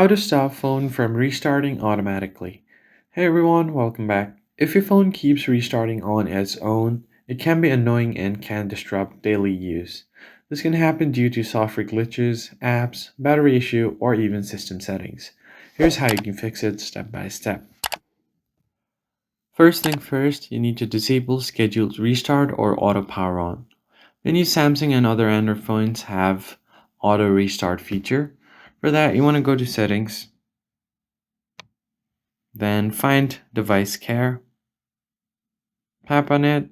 How to stop phone from restarting automatically. Hey everyone, welcome back. If your phone keeps restarting on its own, it can be annoying and can disrupt daily use. This can happen due to software glitches, apps, battery issue, or even system settings. Here's how you can fix it step by step. First thing first, you need to disable scheduled restart or auto power on. Many Samsung and other Android phones have auto restart feature. For that, you want to go to settings, then find device care, tap on it.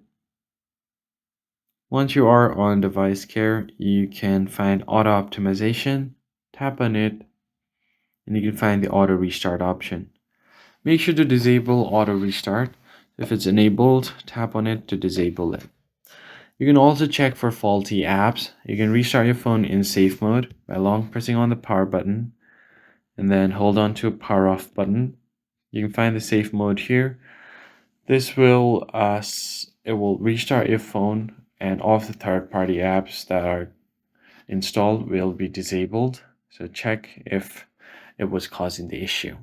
Once you are on device care, you can find auto optimization, tap on it, and you can find the auto restart option. Make sure to disable auto restart. If it's enabled, tap on it to disable it. You can also check for faulty apps. You can restart your phone in safe mode by long pressing on the power button and then hold on to a power off button. You can find the safe mode here. This will it will restart your phone and all of the third-party apps that are installed will be disabled. So check if it was causing the issue.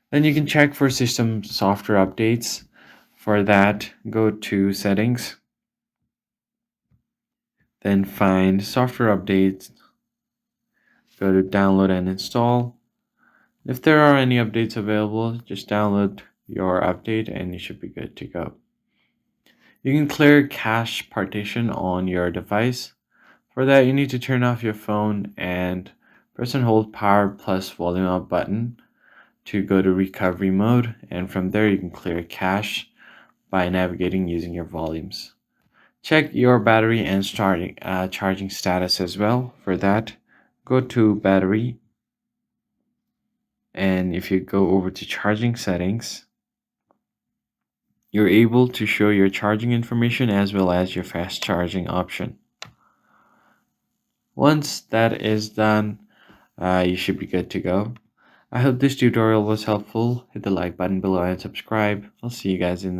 Then you can check for system software updates. For that, go to settings, then find software updates, go to download and install. If there are any updates available, just download your update and you should be good to go. You can clear cache partition on your device. For that, you need to turn off your phone and press and hold power plus volume up button to go to recovery mode, and from there you can clear cache by navigating using your volumes. Check your battery and charging status as well. For that, go to battery, and if you go over to charging settings, you're able to show your charging information as well as your fast charging option. Once that is done, you should be good to go. I hope this tutorial was helpful. Hit the like button below and subscribe. I'll see you guys in the next